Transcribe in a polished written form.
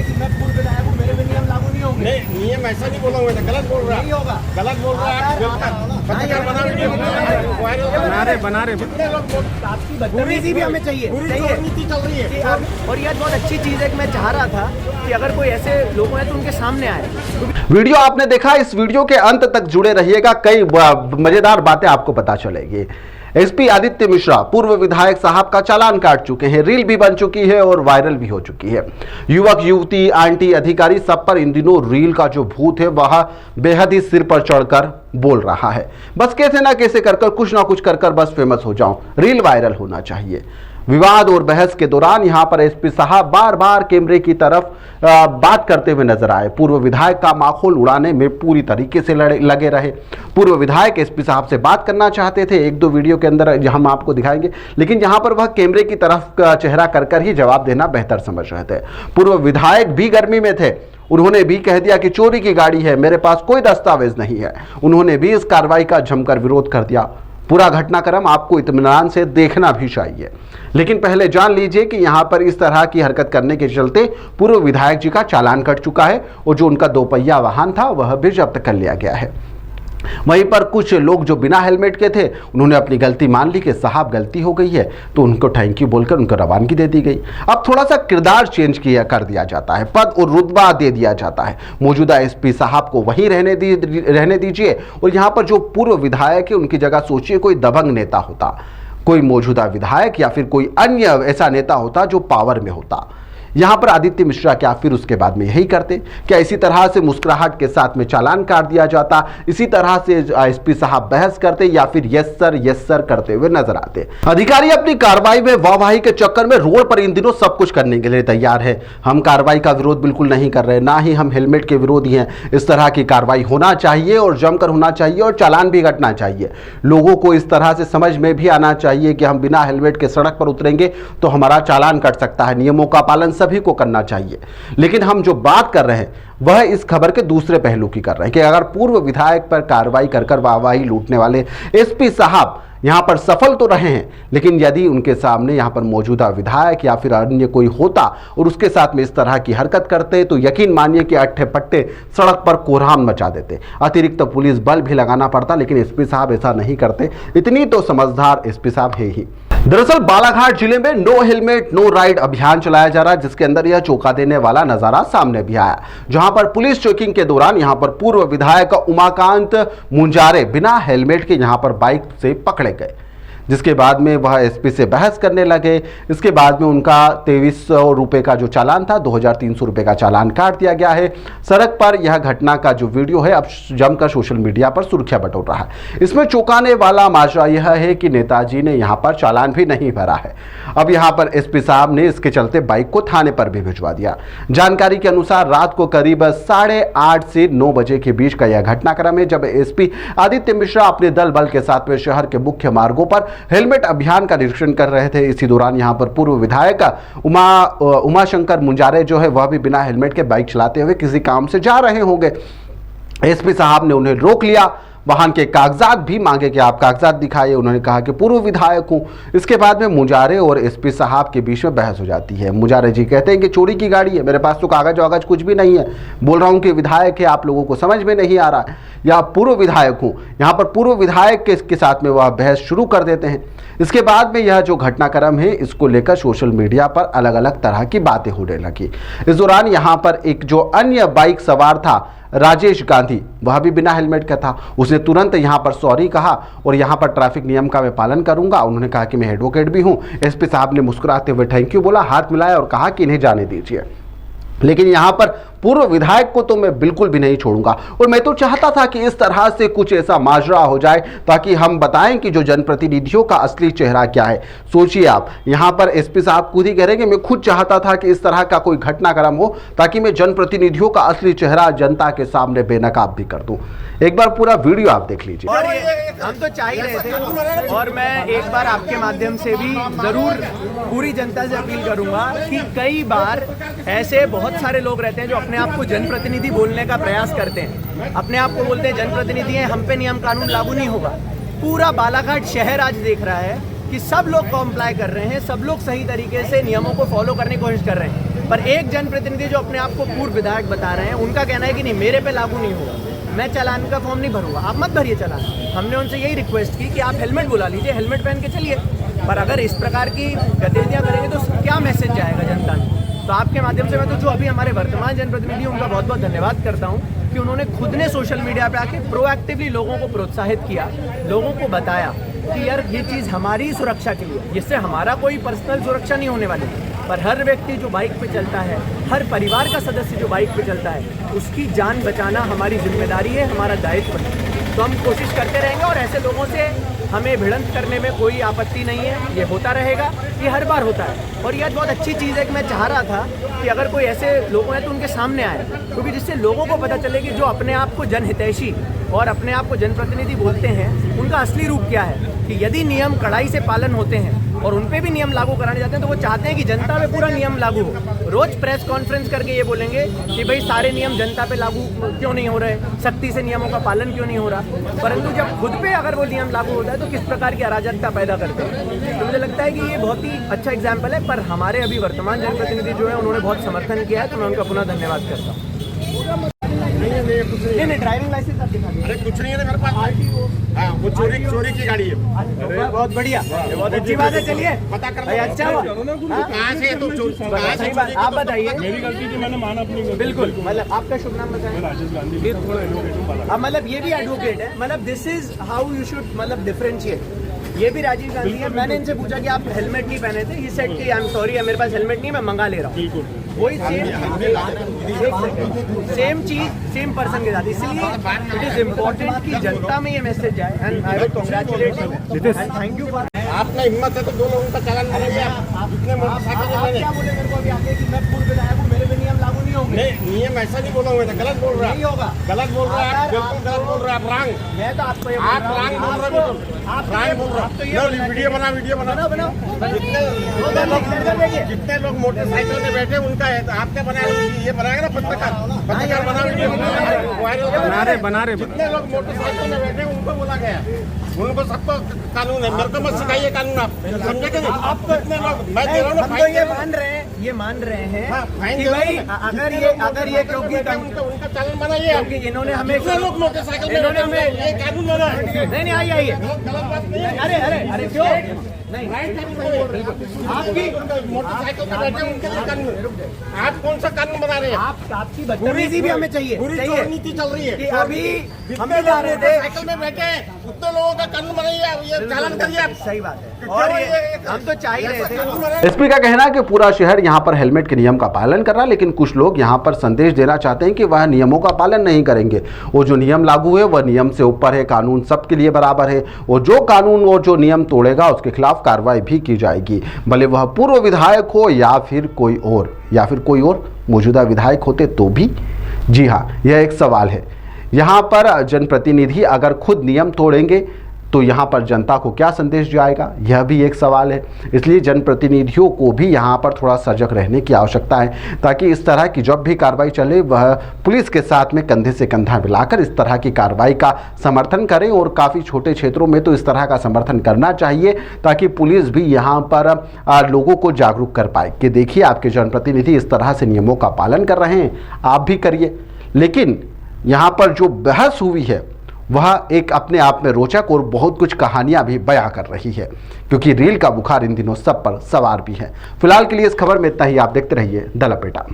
कि मैं पूर्व विधायक हूँ, मेरे पे नियम लागू नहीं होंगे। नहीं, नियम ऐसा नहीं बोला मैंने, गलत बोल रहा नहीं होगा, गलत बोल रहा है। बना रहे आपकी बदतमीजी भी हमें चाहिए नीति चल रही है। और यह बहुत अच्छी चीज़ है कि मैं चाह रहा था कि अगर कोई ऐसे लोग हैं तो उनके सामने आए। वीडियो आपने देखा, इस वीडियो के अंत तक जुड़े रहिएगा, कई मजेदार बातें आपको पता चलेगी। एसपी आदित्य मिश्रा पूर्व विधायक साहब का चालान काट चुके हैं, रील भी बन चुकी है और वायरल भी हो चुकी है। युवक युवती आंटी अधिकारी सब पर इन दिनों रील का जो भूत है वह बेहद ही सिर पर चढ़कर बोल रहा है। बस कैसे ना कैसे कर कुछ ना कुछ कर बस फेमस हो जाऊं, रील वायरल होना चाहिए। विवाद और बहस के दौरान यहां पर एसपी साहब बार बार कैमरे की तरफ बात करते हुए नजर आए। पूर्व विधायक का माखौल उड़ाने में पूरी तरीके से लगे रहे। पूर्व विधायक एसपी साहब से बात करना चाहते थे, एक दो वीडियो के अंदर हम आपको दिखाएंगे, लेकिन यहां पर वह कैमरे की तरफ चेहरा कर ही जवाब देना बेहतर समझ रहे थे। पूर्व विधायक भी गर्मी में थे, उन्होंने भी कह दिया कि चोरी की गाड़ी है, मेरे पास कोई दस्तावेज नहीं है। उन्होंने भी इस कार्रवाई का जमकर विरोध कर दिया। पूरा घटनाक्रम आपको इत्मीनान से देखना भी चाहिए, लेकिन पहले जान लीजिए कि यहां पर इस तरह की हरकत करने के चलते पूर्व विधायक जी का चालान कट चुका है और जो उनका दोपहिया वाहन था वह भी जब्त कर लिया गया है। वहीं पर कुछ लोग जो बिना हेलमेट के थे, उन्होंने अपनी गलती मान ली कि साहब गलती हो गई है, तो उनको थैंक यू बोलकर उनको रवानगी दे दी गई। अब थोड़ा सा किरदार चेंज कर दिया जाता है, पद और रुतबा दे दिया जाता है। मौजूदा एसपी साहब को वहीं रहने दीजिए और यहाँ पर जो पूर्व विधायक है उनकी जगह सोचिए कोई दबंग नेता होता, कोई मौजूदा विधायक या फिर कोई अन्य ऐसा नेता होता जो पावर में होता। यहां पर आदित्य मिश्रा क्या फिर उसके बाद में यही करते? क्या इसी तरह से मुस्कुराहट के साथ में चालान काट दिया जाता? इसी तरह से एसपी साहब बहस करते या फिर यस सर करते हुए नजर आते? अधिकारी अपनी कार्रवाई में वाहवाही के चक्कर में रोड पर इन दिनों सब कुछ करने के लिए तैयार है। हम कार्रवाई का विरोध बिल्कुल नहीं कर रहे, ना ही हम हेलमेट के विरोधी हैं। इस तरह की कार्रवाई होना चाहिए और जमकर होना चाहिए और चालान भी कटना चाहिए। लोगों को इस तरह से समझ में भी आना चाहिए कि हम बिना हेलमेट के सड़क पर उतरेंगे तो हमारा चालान कट सकता है। नियमों का पालन सभी को करना चाहिए। लेकिन हम जो बात कर रहे हैं वह इस खबर के दूसरे पहलू की कर रहे हैं कि अगर पूर्व विधायक पर कार्रवाई कर वाहवाही लूटने वाले एसपी साहब यहां पर सफल तो रहे हैं, लेकिन यदि उनके सामने यहां पर मौजूदा विधायक या फिर अन्य कोई होता और उसके साथ में इस तरह की हरकत करते तो यकीन मानिए कि अट्ठे पट्टे सड़क पर कोहराम मचा देते। अतिरिक्त पुलिस बल भी लगाना पड़ता, लेकिन एसपी साहब ऐसा नहीं करते। इतनी तो समझदार एसपी साहब है ही। दरअसल बालाघाट जिले में नो हेलमेट नो राइड अभियान चलाया जा रहा है, जिसके अंदर यह चौंका देने वाला नजारा सामने भी आया, जहां पर पुलिस चेकिंग के दौरान यहां पर पूर्व विधायक उमाकांत मुंजारे बिना हेलमेट के यहां पर बाइक से पकड़े गए, जिसके बाद में वह एसपी से बहस करने लगे। इसके बाद में उनका 2300 रुपए का जो चालान था 2300 रुपए का चालान काट दिया गया है। सड़क पर यह घटना का जो वीडियो है अब जमकर सोशल मीडिया पर सुर्खियां बटोर रहा है। इसमें चौंकाने वाला माजरा यह है कि नेताजी ने यहां पर चालान भी नहीं भरा है। अब यहां पर एसपी साहब ने इसके चलते बाइक को थाने पर भी भिजवा दिया। जानकारी के अनुसार रात को करीब 8:30 से 9 बजे के बीच का यह घटनाक्रम है, जब एसपी आदित्य मिश्रा अपने दल बल के साथ में शहर के मुख्य मार्गों पर हेलमेट अभियान का निरीक्षण कर रहे थे। इसी दौरान यहां पर पूर्व विधायक उमाशंकर मुंजारे जो है वह भी बिना हेलमेट के बाइक चलाते हुए किसी काम से जा रहे होंगे। एसपी साहब ने उन्हें रोक लिया, वाहन के कागजात भी मांगे कि आप कागजात दिखाइए। उन्होंने कहा कि पूर्व विधायक हूं। इसके बाद में मुंजारे और एसपी साहब के बीच में बहस हो जाती है। मुंजारे जी कहते हैं कि चोरी की गाड़ी है, मेरे पास तो कागज वागज कुछ भी नहीं है, बोल रहा हूं कि विधायक है, आप लोगों को समझ में नहीं आ रहा है, या पूर्व विधायक हूं। यहां पर पूर्व विधायक के साथ में वह बहस शुरू कर देते हैं। इसके बाद में यह जो घटनाक्रम है इसको लेकर सोशल मीडिया पर अलग अलग तरह की बातें होने लगी। इस दौरान यहां पर एक जो अन्य बाइक सवार था राजेश गांधी, वह भी बिना हेलमेट का था। उसने तुरंत यहां पर सॉरी कहा और यहां पर ट्रैफिक नियम का मैं पालन करूंगा। उन्होंने कहा कि मैं एडवोकेट भी हूं। एसपी साहब ने मुस्कुराते हुए थैंक यू बोला, हाथ मिलाया और कहा कि इन्हें जाने दीजिए। लेकिन यहां पर पूर्व विधायक को तो मैं बिल्कुल भी नहीं छोड़ूंगा और मैं तो चाहता था कि इस तरह से कुछ ऐसा माजरा हो जाए ताकि हम बताएं कि जो जनप्रतिनिधियों का असली चेहरा क्या है। सोचिए आप, यहां पर एसपी साहब खुद ही कह रहे हैं कि मैं खुद चाहता था कि इस तरह का कोई घटनाक्रम हो ताकि मैं जनप्रतिनिधियों का असली चेहरा जनता के सामने बेनकाब भी कर दूं। एक बार पूरा वीडियो आप देख लीजिए। और हम तो चाह ही रहे थे और मैं एक बार आपके माध्यम से भी जरूर पूरी जनता से अपील करूंगा कि कई बार ऐसे बहुत सारे लोग रहते हैं जो अपने आप को जनप्रतिनिधि बोलने का प्रयास करते हैं, अपने आप को बोलते हैं जनप्रतिनिधि हैं, हम पे नियम कानून लागू नहीं होगा। पूरा बालाघाट शहर आज देख रहा है कि सब लोग कॉम्प्लाई कर रहे हैं, सब लोग सही तरीके से नियमों को फॉलो करने की कोशिश कर रहे हैं। पर एक जनप्रतिनिधि जो अपने आप को पूर्व विधायक बता रहे हैं, उनका कहना है कि नहीं, मेरे पे लागू नहीं होगा, मैं चालान का फॉर्म नहीं भरूंगा। आप मत भरिए चालान। हमने उनसे यही रिक्वेस्ट की कि आप हेलमेट बुला लीजिए, हेलमेट पहन के चलिए। पर अगर इस प्रकार की गतिविधियाँ करेंगे तो क्या मैसेज जाएगा जनता में? तो आपके माध्यम से मैं तो जो अभी हमारे वर्तमान जनप्रतिनिधि उनका बहुत बहुत धन्यवाद करता हूँ कि उन्होंने खुद ने सोशल मीडिया पे आके प्रोएक्टिवली लोगों को प्रोत्साहित किया, लोगों को बताया कि यार ये चीज़ हमारी सुरक्षा के लिए, जिससे हमारा कोई पर्सनल सुरक्षा नहीं होने वाली, पर हर व्यक्ति जो बाइक पे चलता है, हर परिवार का सदस्य जो बाइक पे चलता है, उसकी जान बचाना हमारी जिम्मेदारी है, हमारा दायित्व है। तो हम कोशिश करते रहेंगे और ऐसे लोगों से हमें भिड़ंत करने में कोई आपत्ति नहीं है। ये होता रहेगा, ये हर बार होता है। और यह बहुत अच्छी चीज़ है कि मैं चाह रहा था कि अगर कोई ऐसे लोग हैं तो उनके सामने आए, क्योंकि जिससे लोगों को पता चले कि जो अपने आप को जनहितैषी और अपने आप को जनप्रतिनिधि बोलते हैं, उनका असली रूप क्या है। कि यदि नियम कड़ाई से पालन होते हैं और उन पे भी नियम लागू कराने जाते हैं, तो वो चाहते हैं कि जनता पे पूरा नियम लागू हो। रोज प्रेस कॉन्फ्रेंस करके ये बोलेंगे कि भाई सारे नियम जनता पे लागू क्यों नहीं हो रहे, सख्ती से नियमों का पालन क्यों नहीं हो रहा। परंतु जब खुद पे अगर वो नियम लागू होता है तो किस प्रकार की अराजकता पैदा करते हैं। तो मुझे लगता है कि ये बहुत ही अच्छा एग्जाम्पल है। पर हमारे अभी वर्तमान जनप्रतिनिधि जो है, उन्होंने बहुत समर्थन किया है, तो मैं उनका पुनः धन्यवाद करता हूँ। नहीं, ड्राइविंग लाइसेंस आप दिखा दीजिए। अरे कुछ नहीं है मेरे पास। हाँ, वो चोरी की गाड़ी है। बहुत बढ़िया, बहुत अच्छी बात है। चलिए, पता कर भाई अच्छा हुआ। कहाँ से तो सही बात, आप बताइए। मेरी गलती थी, मैंने माना अपनी गलती। बिल्कुल, मतलब आपका शुभ नाम बताएं। राजेश गांधी। अब मतलब ये भी एडवोकेट है, मतलब this is how you should मतलब डिफरेंशिएट। ये भी राजीव गांधी है। मैंने इनसे पूछा कि आप हेलमेट नहीं पहने थे, ही सेड कि आई एम सॉरी, मेरे पास हेलमेट नहीं, मैं मंगा ले रहा हूँ। वही सेम चीज सेम पर्सन के साथ। इसलिए इट इज इम्पोर्टेंट कि जनता में ये मैसेज जाए। And I will congratulate you and thank you for. आपने हिम्मत है तो 2 लोगों का चालान बनाइए। इतने मोटरसाइकिल मैंने क्या बोले मेरे को अभी आके कि मैं पूर्व विधायक हूँ, मेरे पे नियम लागू नहीं होंगे। नहीं, नियम ऐसा नहीं बोला हुआ था, गलत बोल रहा है। नहीं होगा, गलत बोल रहा है, बिल्कुल गलत बोल रहा है। आप रंग, मैं तो आपको ये आप रंग बोल रहे हो, आप रंग बोल रहे हो। वीडियो बना जितने लोग मोटरसाइकिल में बैठे उनका है, आपने बनाया, ये बनाएगा ना पत्रकार बना वीडियो बना रहे। जितने लोग मोटरसाइकिल में बैठे उनको बोला गया, उनको सबको कानून है। मेरे को मत सिखाइए कानून, आप समझे कि नहीं? आप कितने लोग, मैं दे रहा हूँ ना, ये मान रहे हैं कि भाई अगर ये क्योंकि उनका चालान बनाइए। क्योंकि इन्होंने हमें कितने लोग मोटरसाइकिल में बैठे हमें ये कानून बना है। नहीं आइए अरे क्यों नहीं, आपकी मोटरसाइकिल पे बैठे उनके लिए कानून, आप कौन सा कानून बना रहे हैं? आपकी बदतमीजी भी हमें चाहिए। पूरी नीति चल रही है कि अभी हम जितने जा रहे थे साइकिल में बैठे उतने लोगों का कानून बनाइए, ये चालान करिए आप। सही बात है, और ये हम तो चाह ही रहे थे। एसपी का कहना है कि पूरा शहर यहाँ पर हेलमेट के नियम का पालन कर रहा है, लेकिन कुछ लोग यहाँ पर संदेश देना चाहते हैं कि वह नियमों का पालन नहीं करेंगे। वो जो नियम लागू है वह नियम से ऊपर है, कानून सबके लिए बराबर है, और जो कानून और जो नियम तोड़ेगा उसके खिलाफ कार्रवाई भी की जाएगी, भले वह पूर्व विधायक हो या फिर कोई और मौजूदा विधायक होते तो भी। जी हाँ, यह एक सवाल है। यहाँ पर जनप्रतिनिधि अगर खुद नियम तोड़ेंगे तो यहाँ पर जनता को क्या संदेश जाएगा, यह भी एक सवाल है। इसलिए जनप्रतिनिधियों को भी यहाँ पर थोड़ा सजग रहने की आवश्यकता है, ताकि इस तरह की जब भी कार्रवाई चले वह पुलिस के साथ में कंधे से कंधा मिलाकर इस तरह की कार्रवाई का समर्थन करें। और काफ़ी छोटे क्षेत्रों में तो इस तरह का समर्थन करना चाहिए, ताकि पुलिस भी यहाँ पर लोगों को जागरूक कर पाए कि देखिए आपके जनप्रतिनिधि इस तरह से नियमों का पालन कर रहे हैं, आप भी करिए। लेकिन यहाँ पर जो बहस हुई है वह एक अपने आप में रोचक और बहुत कुछ कहानियां भी बयां कर रही है, क्योंकि रील का बुखार इन दिनों सब पर सवार भी है। फिलहाल के लिए इस खबर में इतना ही। आप देखते रहिए द लपेटा।